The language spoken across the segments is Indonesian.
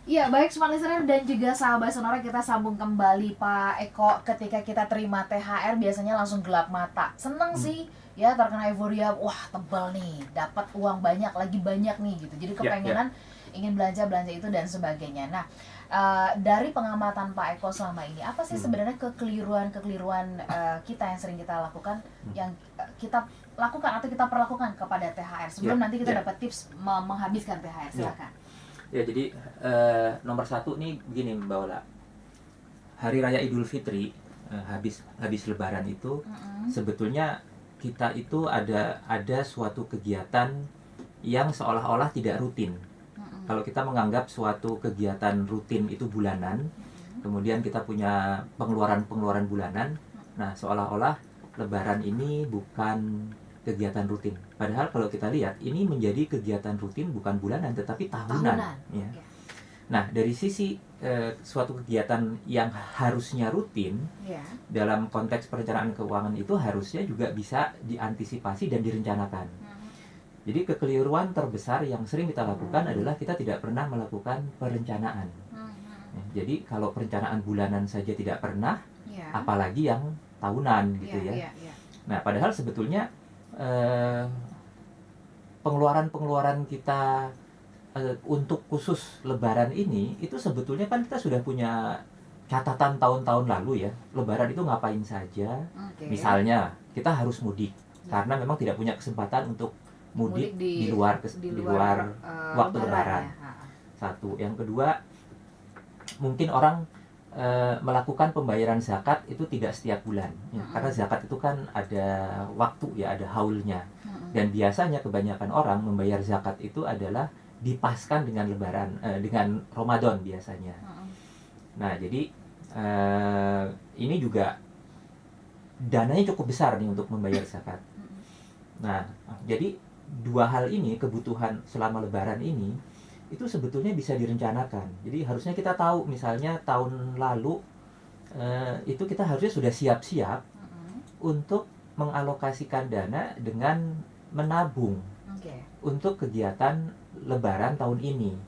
Iya, baik Smart Listener dan juga sahabat Sonora, kita sambung kembali Pak Eko. Ketika kita terima THR biasanya langsung gelap mata. Seneng Hmm. sih, ya terkena euforia, wah tebal nih, dapat uang banyak, lagi banyak nih gitu. Jadi Ya, ya. kepengenan ingin belanja-belanja itu dan sebagainya. Nah, dari pengamatan Pak Eko selama ini, apa sih Hmm. sebenarnya kekeliruan-kekeliruan kita yang sering kita lakukan, yang kita lakukan atau kita perlakukan kepada THR sebelum Ya, nanti kita ya. dapat tips menghabiskan THR. Ya. Silakan. Ya, jadi nomor satu nih begini Mbak Ola. Hari Raya Idul Fitri, habis Lebaran itu sebetulnya kita itu ada suatu kegiatan yang seolah-olah tidak rutin. Kalau kita menganggap suatu kegiatan rutin itu bulanan, kemudian kita punya pengeluaran-pengeluaran bulanan, nah seolah-olah Lebaran ini bukan kegiatan rutin. Padahal kalau kita lihat ini menjadi kegiatan rutin bukan bulanan tetapi tahunan. Ya. Oke. Nah dari sisi suatu kegiatan yang harusnya rutin Ya. dalam konteks perencanaan keuangan itu harusnya juga bisa diantisipasi dan direncanakan. Jadi kekeliruan terbesar yang sering kita lakukan adalah kita tidak pernah melakukan perencanaan. Ya, jadi kalau perencanaan bulanan saja tidak pernah, Ya. apalagi yang tahunan gitu ya. Nah, padahal sebetulnya pengeluaran-pengeluaran kita untuk khusus Lebaran ini itu sebetulnya kan kita sudah punya catatan tahun-tahun lalu ya. Lebaran itu ngapain saja? Oke. Misalnya kita harus mudik karena memang tidak punya kesempatan untuk mudik di luar waktu Lebaran. Ya. Satu, yang kedua mungkin orang melakukan pembayaran zakat itu tidak setiap bulan ya, karena zakat itu kan ada waktu ya, ada haulnya. Dan biasanya kebanyakan orang membayar zakat itu adalah dipaskan dengan Lebaran, dengan Ramadan biasanya. Nah jadi ini juga dananya cukup besar nih untuk membayar zakat. Nah jadi dua hal ini, kebutuhan selama Lebaran ini itu sebetulnya bisa direncanakan. Jadi harusnya kita tahu, misalnya tahun lalu itu kita harusnya sudah siap-siap untuk mengalokasikan dana dengan menabung untuk kegiatan Lebaran tahun ini.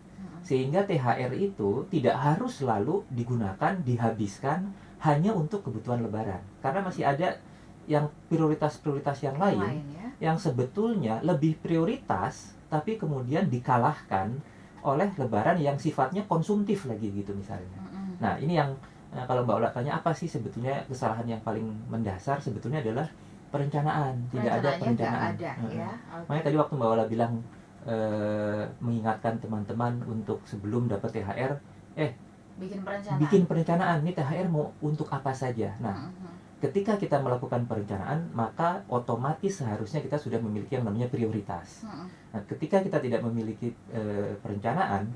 Sehingga THR itu tidak harus selalu digunakan, dihabiskan hanya untuk kebutuhan Lebaran. Karena masih ada yang prioritas-prioritas yang lain yang sebetulnya lebih prioritas, tapi kemudian dikalahkan oleh Lebaran yang sifatnya konsumtif lagi gitu misalnya. Nah ini yang kalau Mbak Ola tanya apa sih sebetulnya kesalahan yang paling mendasar, sebetulnya adalah perencanaan. Tidak ada perencanaan. Ya. Makanya tadi waktu Mbak Ola bilang mengingatkan teman-teman untuk sebelum dapat THR, bikin perencanaan. Nih THR mau untuk apa saja. Nah ketika kita melakukan perencanaan, maka otomatis seharusnya kita sudah memiliki yang namanya prioritas. Nah, ketika kita tidak memiliki perencanaan,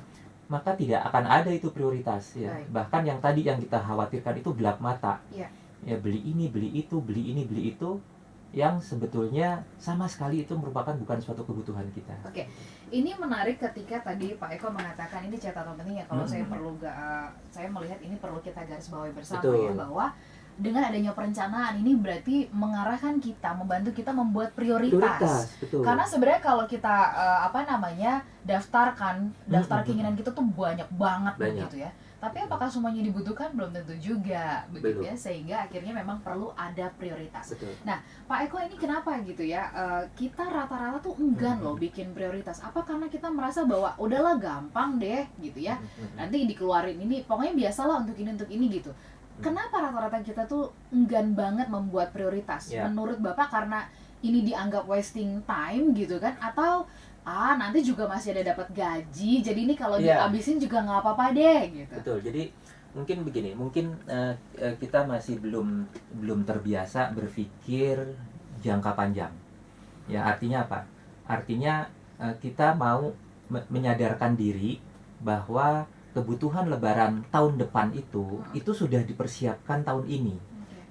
maka tidak akan ada itu prioritas ya. Bahkan yang tadi yang kita khawatirkan itu gelap mata. Ya, beli ini, beli itu, beli ini, beli itu, yang sebetulnya sama sekali itu merupakan bukan suatu kebutuhan kita. Oke. Ini menarik ketika tadi Pak Eko mengatakan ini catatan penting ya, kalau saya melihat ini perlu kita garis bawahi bersama. Betul. Ya, bahwa dengan adanya perencanaan ini berarti mengarahkan kita, membantu kita membuat prioritas. Betul. Karena sebenarnya kalau kita daftar keinginan kita tuh banyak banget begitu ya. Tapi apakah semuanya dibutuhkan? Belum tentu juga begitu ya, sehingga akhirnya memang perlu ada prioritas. Betul. Nah, Pak Eko ini kenapa gitu ya? Kita rata-rata tuh enggan loh bikin prioritas. Apa karena kita merasa bahwa udahlah gampang deh gitu ya. Nanti dikeluarin ini, pokoknya biasalah untuk ini gitu. Kenapa rata-rata kita tuh enggan banget membuat prioritas? Menurut Bapak karena ini dianggap wasting time gitu kan? Atau nanti juga masih ada dapat gaji, jadi ini kalau dihabisin juga nggak apa-apa deh gitu. Betul. Jadi mungkin begini, mungkin kita masih belum terbiasa berpikir jangka panjang. Ya artinya apa? Artinya kita mau menyadarkan diri bahwa kebutuhan Lebaran tahun depan itu sudah dipersiapkan tahun ini.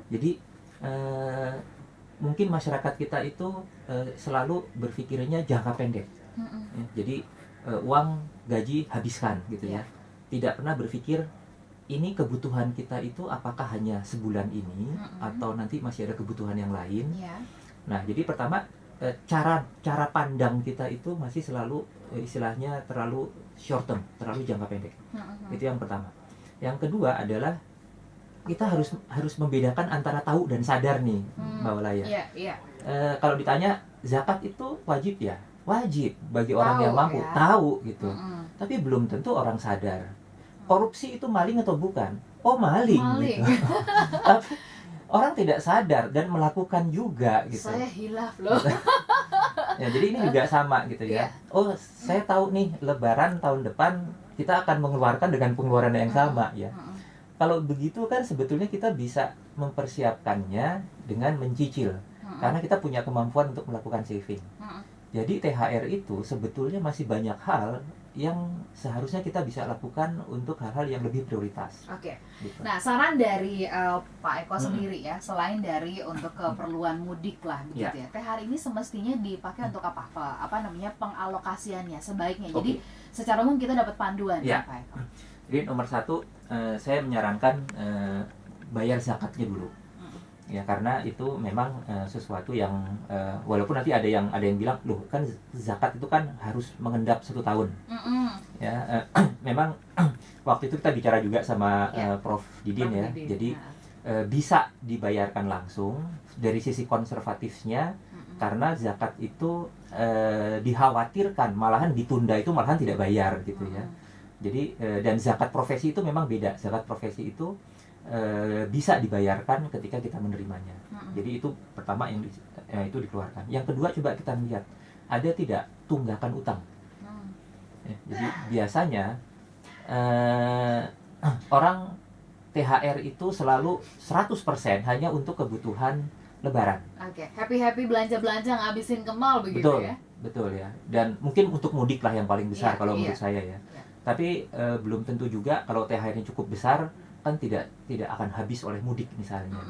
Jadi mungkin masyarakat kita itu selalu berpikirnya jangka pendek. Jadi uang gaji habiskan gitu ya. Tidak pernah berpikir ini kebutuhan kita itu apakah hanya sebulan ini atau nanti masih ada kebutuhan yang lain. Nah jadi pertama cara pandang kita itu masih selalu istilahnya terlalu short term, terlalu jangka pendek. Itu yang pertama. Yang kedua adalah kita harus membedakan antara tahu dan sadar nih, Mbak Walaya. Kalau ditanya zakat itu wajib ya, wajib bagi orang yang mampu, tahu gitu. Tapi belum tentu orang sadar. Korupsi itu maling atau bukan? Oh, maling. Gitu. Tapi orang tidak sadar dan melakukan juga gitu. Saya hilaf loh. Ya, jadi ini juga sama gitu ya. Oh, saya tahu nih Lebaran tahun depan kita akan mengeluarkan dengan pengeluaran yang sama ya. Kalau begitu kan sebetulnya kita bisa mempersiapkannya dengan mencicil. Karena kita punya kemampuan untuk melakukan saving. Jadi THR itu sebetulnya masih banyak hal yang seharusnya kita bisa lakukan untuk hal-hal yang lebih prioritas. Oke. Gitu. Nah, saran dari Pak Eko sendiri ya, selain dari untuk keperluan mudik lah begitu ya. THR ini semestinya dipakai untuk apa? Apa namanya, pengalokasiannya sebaiknya. Jadi secara umum kita dapat panduan ya, Pak Eko. Jadi nomor satu, saya menyarankan bayar zakatnya dulu. Ya, karena itu memang sesuatu yang walaupun nanti ada yang bilang, loh kan zakat itu kan harus mengendap 1 tahun. Ya, memang waktu itu kita bicara juga sama Prof. Didin ya. Jadi bisa dibayarkan langsung dari sisi konservatifnya, karena zakat itu dikhawatirkan malahan ditunda, itu malahan tidak bayar gitu ya. Jadi dan zakat profesi itu memang beda. Zakat profesi itu bisa dibayarkan ketika kita menerimanya. Jadi itu pertama yang itu dikeluarkan. Yang kedua, coba kita lihat ada tidak tunggakan utang. Ya, jadi biasanya orang THR itu selalu 100% hanya untuk kebutuhan Lebaran. Happy belanja ngabisin ke mall begitu ya. Betul ya. Dan mungkin untuk mudik lah yang paling besar kalau menurut saya ya. Tapi belum tentu juga kalau THR-nya cukup besar kan tidak akan habis oleh mudik misalnya.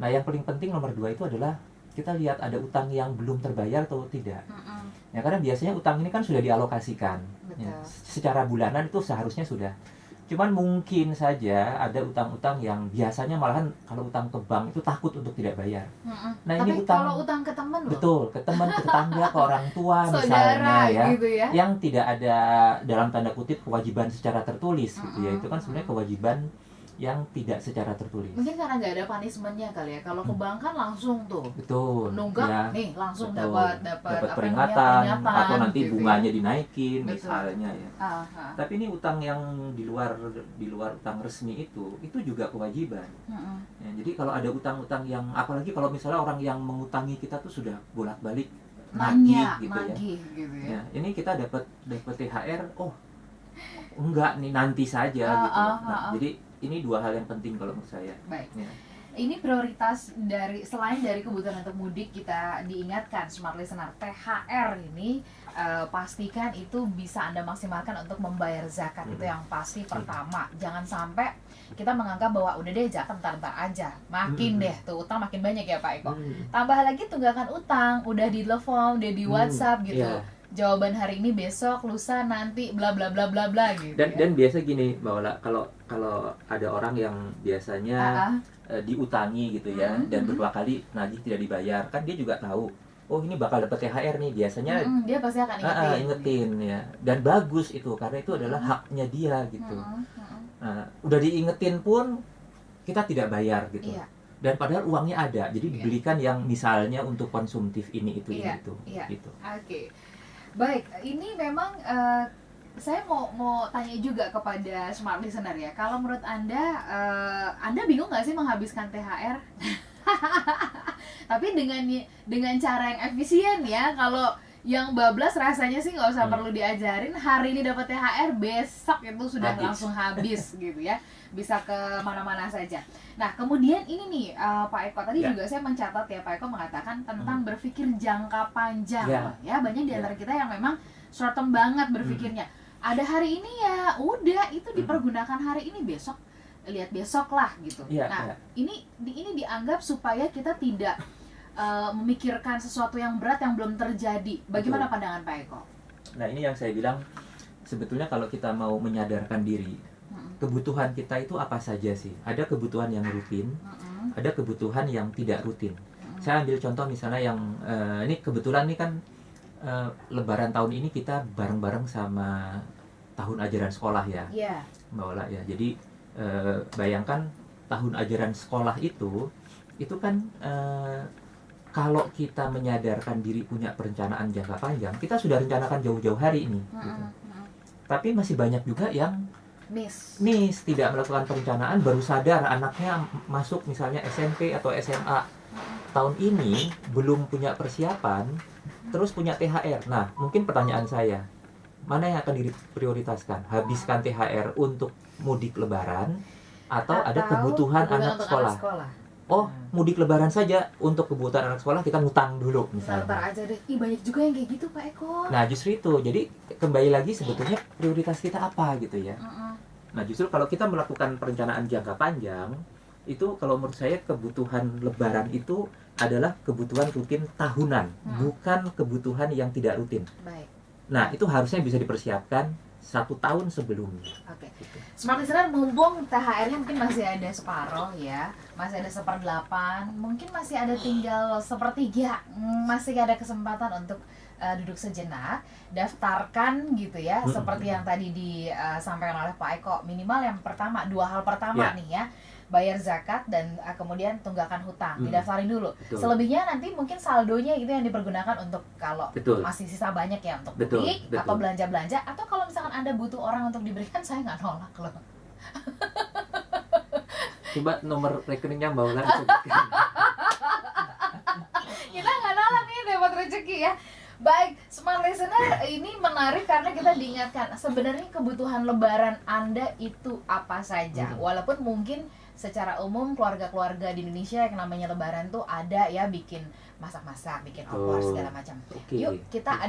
Nah, yang paling penting nomor 2 itu adalah kita lihat ada utang yang belum terbayar atau tidak. Ya, karena biasanya utang ini kan sudah dialokasikan. Ya, secara bulanan itu seharusnya sudah. Cuman mungkin saja ada utang-utang yang biasanya malahan kalau utang ke bank itu takut untuk tidak bayar. Nah, tapi ini utang, kalau utang ke teman loh. Betul, ke teman, ke tetangga, ke orang tua Saudara, misalnya ya, gitu ya, yang tidak ada dalam tanda kutip kewajiban secara tertulis gitu ya. Itu kan sebenarnya kewajiban yang tidak secara tertulis. Mungkin karena nggak ada punishment-nya kali ya. Kalau ke bank kan langsung tuh. Betul. Nunggak ya, nih langsung betul. dapat peringatan atau nanti gitu bunganya ya, dinaikin misalnya ya. Tapi ini utang yang di luar utang resmi itu juga kewajiban. Ya, jadi kalau ada utang-utang yang, apalagi kalau misalnya orang yang mengutangi kita tuh sudah bolak-balik nagih gitu ya. Ini kita dapat THR, oh enggak nih, nanti saja gitu. Nah, jadi ini 2 hal yang penting kalau menurut saya. Baik. Ya. Ini prioritas selain dari kebutuhan untuk mudik, kita diingatkan smart listener, THR ini pastikan itu bisa Anda maksimalkan untuk membayar zakat. Itu yang pasti pertama. Jangan sampai kita menganggap bahwa udah deh zakat ntar aja. Makin deh tuh utang makin banyak ya Pak Eko. Tambah lagi tunggakan utang, udah di telepon, udah di WhatsApp gitu. Jawaban hari ini, besok, lusa, nanti, bla bla bla bla bla gitu. Dan biasa gini, Mbak Ola, kalau ada orang yang biasanya diutangi gitu ya, dan beberapa kali nagih tidak dibayar, kan dia juga tahu, oh ini bakal dapat THR nih, biasanya dia pasti akan ingetin ya. Dan bagus itu, karena itu adalah haknya dia gitu. Nah, udah diingetin pun kita tidak bayar gitu. Dan padahal uangnya ada, jadi dibelikan yang misalnya untuk konsumtif ini itu gitu. Oke. Baik, ini memang saya mau tanya juga kepada smart listener ya. Kalau menurut Anda bingung nggak sih menghabiskan THR? Tapi dengan cara yang efisien ya. Kalau yang bablas rasanya sih nggak usah perlu diajarin. Hari ini dapat THR, besok itu sudah langsung habis gitu ya. Bisa ke mana-mana saja. Nah, kemudian ini nih Pak Eko tadi juga saya mencatat ya, Pak Eko mengatakan tentang berpikir jangka panjang. Ya, banyak di antara kita yang memang short term banget berpikirnya. Ada hari ini ya, udah itu dipergunakan hari ini, besok lihat besok lah gitu. Nah, ini dianggap supaya kita tidak memikirkan sesuatu yang berat yang belum terjadi. Bagaimana pandangan Pak Eko? Nah, ini yang saya bilang, sebetulnya kalau kita mau menyadarkan diri, kebutuhan kita itu apa saja sih? Ada kebutuhan yang rutin, ada kebutuhan yang tidak rutin. Saya ambil contoh misalnya yang ini kebetulan nih kan Lebaran tahun ini kita bareng-bareng sama tahun ajaran sekolah ya, Iya. Mbak Ola ya. Jadi bayangkan tahun ajaran sekolah itu kan kalau kita menyadarkan diri punya perencanaan jangka panjang, kita sudah rencanakan jauh-jauh hari ini. Gitu. Tapi masih banyak juga yang miss, tidak melakukan perencanaan, baru sadar anaknya masuk misalnya SMP atau SMA tahun ini belum punya persiapan, terus punya THR. Nah, mungkin pertanyaan saya, mana yang akan diprioritaskan? Habiskan THR untuk mudik Lebaran atau ada kebutuhan anak sekolah? Oh, mudik Lebaran saja, untuk kebutuhan anak sekolah kita ngutang dulu misalnya. Ntar aja deh. Ih, banyak juga yang kayak gitu Pak Eko. Nah, justru itu. Jadi kembali lagi sebetulnya prioritas kita apa gitu ya. Nah, justru kalau kita melakukan perencanaan jangka panjang, itu kalau menurut saya kebutuhan Lebaran itu adalah kebutuhan rutin tahunan, bukan kebutuhan yang tidak rutin. Baik. Nah, itu harusnya bisa dipersiapkan 1 tahun sebelumnya. Oke. Smart listener, mumpung THR-nya mungkin masih ada separoh ya, masih ada 1/8, mungkin masih ada tinggal 1/3, masih ada kesempatan untuk duduk sejenak, daftarkan gitu ya, seperti yang tadi disampaikan oleh Pak Eko. Minimal yang pertama, 2 hal pertama nih ya, bayar zakat dan kemudian tunggakan hutang, didaftarin dulu. Betul. Selebihnya nanti mungkin saldonya itu yang dipergunakan untuk kalau masih sisa banyak ya untuk mudik atau belanja-belanja, atau kalau misalkan Anda butuh orang untuk diberikan, saya nggak nolak loh. Coba nomor rekeningnya Mbak Ola. Kita nggak nolak nih, dapat rezeki ya. Baik, smart listener, ini menarik karena kita diingatkan sebenarnya kebutuhan Lebaran Anda itu apa saja. Walaupun mungkin secara umum keluarga-keluarga di Indonesia yang namanya Lebaran tuh ada ya, bikin masak-masak, bikin opor segala macam. Yuk, kita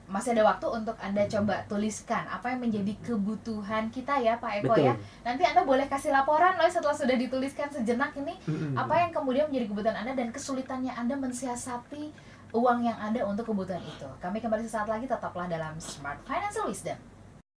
masih ada waktu untuk Anda coba tuliskan apa yang menjadi kebutuhan kita ya Pak Eko ya. Nanti Anda boleh kasih laporan loh setelah sudah dituliskan sejenak ini, apa yang kemudian menjadi kebutuhan Anda dan kesulitannya Anda mensiasati uang yang ada untuk kebutuhan itu. Kami kembali sesaat lagi, tetaplah dalam Smart Financial Wisdom.